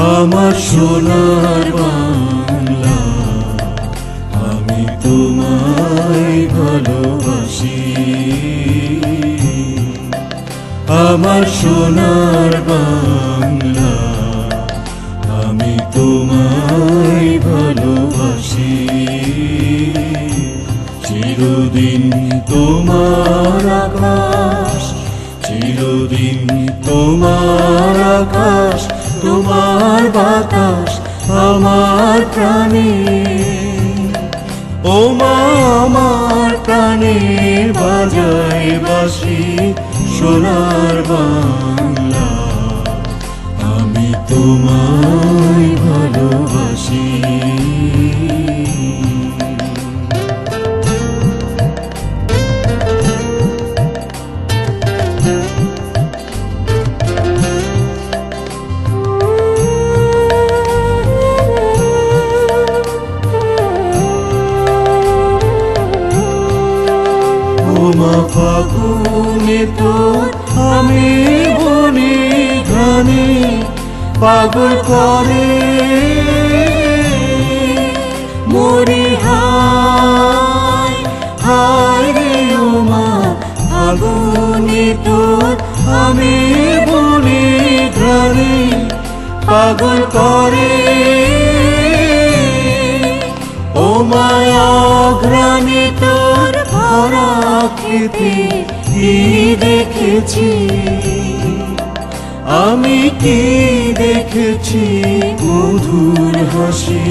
আমার সোনার বাংলা, আমি তোমায় ভালোবাসি। আমার সোনার বাংলা, আমি তোমায় ভালোবাসি। চিরদিন তোমার আকাশ, চিরদিন তোমার আকাশ, তোমার বাতাস আমার প্রাণে। ও মা আমার প্রাণে বাজায় বাঁশি সোনার বাংলা, আমি তোমায় ভালোবাসি। মা ফাগুনে তোর আমি বনে ঘানে পাগল করে মরি। হায় হায় রে ও মা ফাগুনে তোর আমি বনে ঘানে পাগল করে। ও মায়া ঘ্রাণে তোর ভরা খেতে কি দেখেছি আমি, কি দেখেছি মধুর হাসি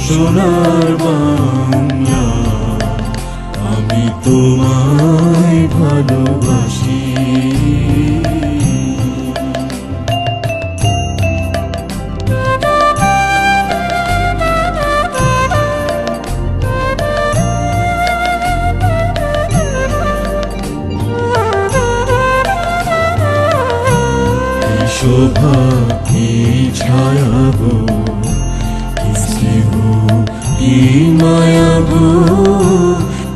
সোনার বাংলা, আমি তোমায় ভালোবাসি। শোভা কি ছায়া গো, কি স্নেহ কি মায়া গো,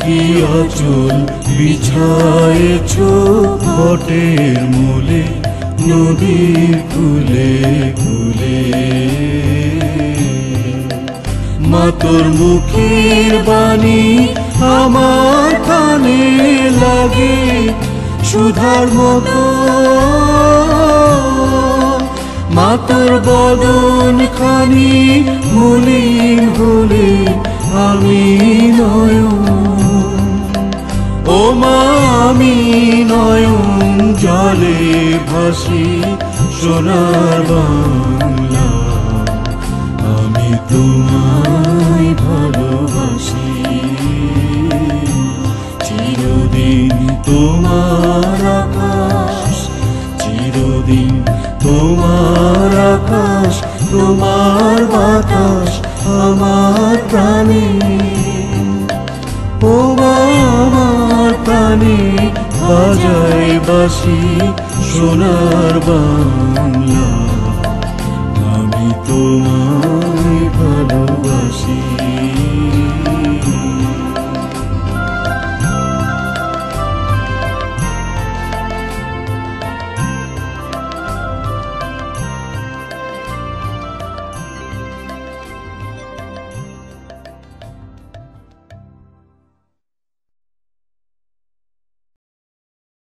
কি আঁচল বিছায়েছ বটের মূলে নদীর কূলে কূলে। মা তোর মুখের বাণী আমার কানে লাগে সুধার মতো। মা তোর বদন খানি মলিন হলে আমি নয়ন, ও মা আমি নয়ন জলে ভাসি সোনার বাংলা, আমি তোমায় ভালোবাসি। চিরদিন তোমার আকাশ, চিরদিন তোমার আকাশ, তোমার বাতাস আমার প্রাণে। ও আমার প্রাণে বাজায় বাঁশি সোনার বাংলা,